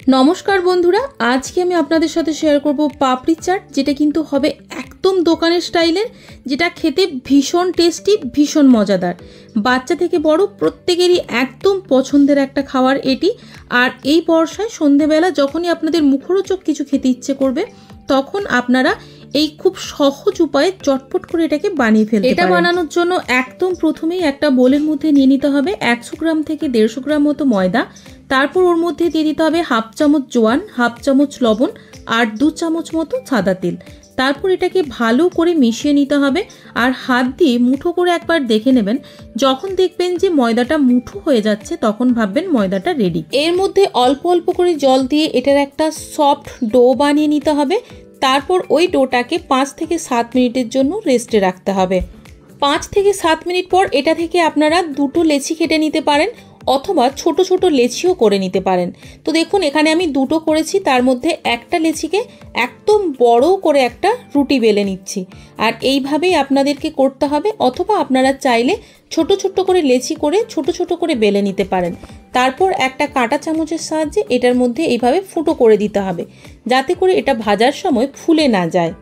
নমস্কার বন্ধুরা, আজকে আমি আপনাদের সাথে শেয়ার করব পাপড়ি চাট, যেটা কিন্তু হবে একদম দোকানের স্টাইলের, যেটা খেতে ভীষণ টেস্টি, ভীষণ মজাদার। বাচ্চা থেকে বড় প্রত্যেকেরই একদম পছন্দের একটা খাবার এটি। আর এই বর্ষায় সন্ধেবেলা যখনই আপনাদের মুখরোচক কিছু খেতে ইচ্ছে করবে, তখন আপনারা এই খুব সহজ উপায়ে চটপট করে এটাকে বানিয়ে ফেলতে পারেন। এটা বানানোর জন্য একদম প্রথমেই একটা বোলের মধ্যে নিয়ে নিতে হবে 100 গ্রাম থেকে 150 গ্রাম মতো ময়দা। তারপর ওর মধ্যে দিয়ে দিতে হবে হাফ চামচ জোয়ান, হাফ চামচ লবণ আর 2 চামচ মতো সাদা তেল। তারপর এটাকে ভালো করে মিশিয়ে নিতে হবে আর হাত দিয়ে মুঠো করে একবার দেখে নেবেন। যখন দেখবেন যে ময়দাটা মুঠো হয়ে যাচ্ছে, তখন ভাববেন ময়দাটা রেডি। এর মধ্যে অল্প অল্প করে জল দিয়ে এটার একটা সফট ডো বানিয়ে নিতে হবে। তারপর ওই ডোটাকে 5 থেকে 7 মিনিটের জন্য রেস্টে রাখতে হবে। 5 থেকে 7 মিনিট পর এটা থেকে আপনারা 2টো লেচি কেটে নিতে পারেন, অথবা ছোট ছোট লেচিও করে নিতে পারেন। তো দেখুন, এখানে আমি 2টো করেছি, তার মধ্যে একটা লেচিকে একদম বড় করে একটা রুটি বেলে নিচ্ছি। আর এইভাবেই আপনাদেরকে করতে হবে, অথবা আপনারা চাইলে ছোট ছোট করে লেচি করে ছোট ছোট করে বেলে নিতে পারেন। তারপর একটা কাঁটা চামচের সাহায্যে এটার মধ্যে এইভাবে ফুটো করে দিতে হবে, যাতে করে এটা ভাজার সময় ফুলে না যায়।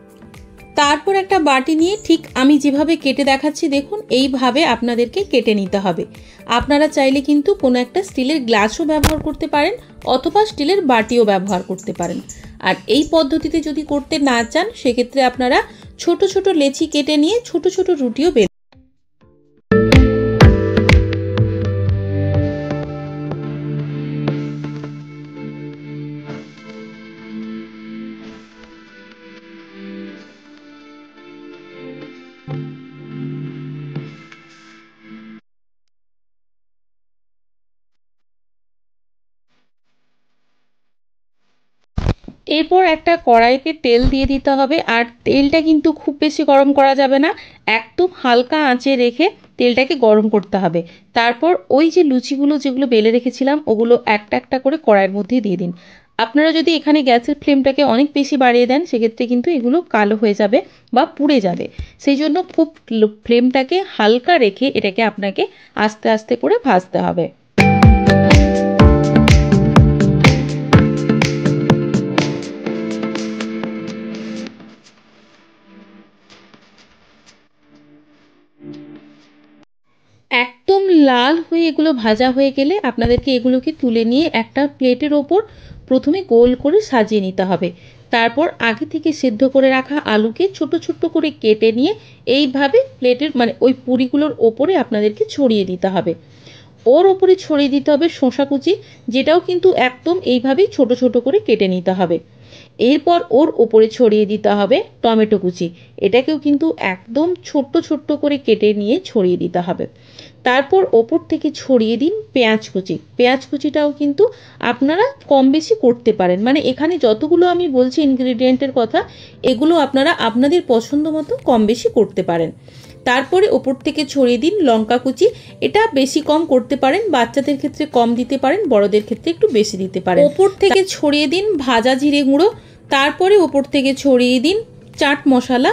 তারপর একটা বাটি নিয়ে ঠিক আমি যেভাবে কেটে দেখাচ্ছি, দেখুন এইভাবে আপনাদেরকে কেটে নিতে হবে। আপনারা চাইলে কিন্তু কোনো একটা স্টিলের গ্লাসও ব্যবহার করতে পারেন, অথবা স্টিলের বাটিও ব্যবহার করতে পারেন। আর এই পদ্ধতিতে যদি করতে না চান, সেক্ষেত্রে আপনারা ছোট ছোট লেচি কেটে নিয়ে ছোট ছোট রুটিও বেলে। এরপর একটা কড়াইতে তেল দিয়ে দিতে হবে, আর তেলটা কিন্তু খুব বেশি গরম করা যাবে না, একদম হালকা আঁচে রেখে তেলটাকে গরম করতে হবে। তারপর ওই যে লুচিগুলো যেগুলো বেলে রেখেছিলাম, ওগুলো একটা একটা করে কড়াইয়ের মধ্যে দিয়ে দিন। আপনারা যদি এখানে গ্যাসের ফ্লেমটাকে অনেক বেশি বাড়িয়ে দেন, সেক্ষেত্রে কিন্তু এগুলো কালো হয়ে যাবে বা পুড়ে যাবে। সেই জন্য খুব ফ্লেমটাকে হালকা রেখে এটাকে আপনাকে আস্তে আস্তে করে ভাজতে হবে। একদম লাল হয়ে এগুলো ভাজা হয়ে গেলে আপনাদেরকে এগুলোকে তুলে নিয়ে একটা প্লেটের ওপর প্রথমে গোল করে সাজিয়ে নিতে হবে। তারপর আগে থেকে সেদ্ধ করে রাখা আলুকে ছোট ছোট করে কেটে নিয়ে এইভাবে প্লেটের ওই পুরিগুলোর ওপরে আপনাদেরকে ছড়িয়ে দিতে হবে। ওর ওপরে ছড়িয়ে দিতে হবে শসা কুচি, যেটাও কিন্তু একদম এইভাবেই ছোট ছোট করে কেটে নিতে হবে। এরপর ওর ওপরে ছড়িয়ে দিতে হবে টমেটো কুচি, এটাকেও কিন্তু একদম ছোট্ট ছোট্ট করে কেটে নিয়ে ছড়িয়ে দিতে হবে। তারপর ওপর থেকে ছড়িয়ে দিন পেঁয়াজ কুচি। পেঁয়াজ কুচিটাও কিন্তু আপনারা কম বেশি করতে পারেন, এখানে যতগুলো আমি বলছি ইনগ্রিডিয়েন্টের কথা, এগুলো আপনারা আপনাদের পছন্দ মতো কম বেশি করতে পারেন। তারপরে ওপর থেকে ছড়িয়ে দিন লঙ্কা কুচি। এটা বেশি কম করতে পারেন, বাচ্চাদের ক্ষেত্রে কম দিতে পারেন, বড়দের ক্ষেত্রে একটু বেশি দিতে পারেন। ওপর থেকে ছড়িয়ে দিন ভাজা জিরে গুঁড়ো। তারপরে ওপর থেকে ছড়িয়ে দিন চাট মশলা।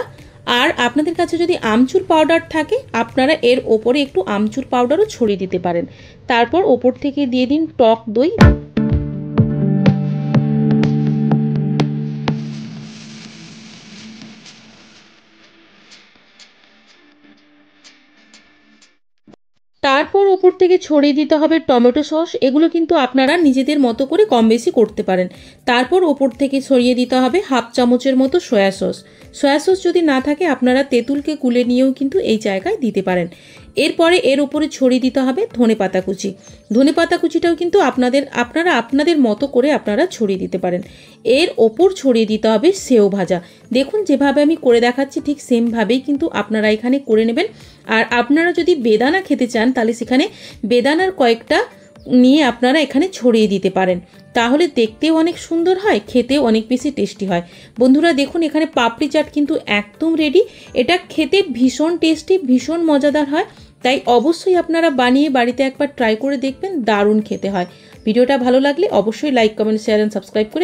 আর আপনাদের কাছে যদি আমচুর পাউডার থাকে, আপনারা এর ওপরে একটু আমচুর পাউডারও ছড়িয়ে দিতে পারেন। তারপর ওপর থেকে দিয়ে দিন টক দই। তারপর ওপর থেকে ছড়িয়ে দিতে হবে টমেটো সস। এগুলো কিন্তু আপনারা নিজেদের মতো করে কম বেশি করতে পারেন। তারপর ওপর থেকে ছড়িয়ে দিতে হবে হাফ চামচের মতো সয়া সস। সয়া সস যদি না থাকে, আপনারা তেঁতুলকে কুলে নিয়েও কিন্তু এই জায়গায় দিতে পারেন। এরপরে এর উপরে ছড়িয়ে দিতে হবে ধনেপাতা কুচি। ধনেপাতা কুচিটাও কিন্তু আপনারা আপনাদের মতো করে আপনারা ছড়িয়ে দিতে পারেন। এর ওপর ছড়িয়ে দিতে হবে সেও ভাজা। দেখুন, যেভাবে আমি করে দেখাচ্ছি ঠিক সেমভাবেই কিন্তু আপনারা এখানে করে নেবেন। আর আপনারা যদি বেদানা খেতে চান, তাহলে সেখানে বেদানার কয়েকটা নিয়ে আপনারা এখানে ছড়িয়ে দিতে পারেন। তাহলে দেখতেও অনেক সুন্দর হয়, খেতেও অনেক বেশি টেস্টি হয়। বন্ধুরা দেখুন, এখানে পাপড়ি চাট কিন্তু একদম রেডি। এটা খেতে ভীষণ টেস্টি, ভীষণ মজাদার হয়। তাই অবশ্যই আপনারা বানিয়ে বাড়িতে একবার ট্রাই করে দেখবেন, দারুণ খেতে হয়। ভিডিওটা ভালো লাগলে অবশ্যই like, comment, share and subscribe করে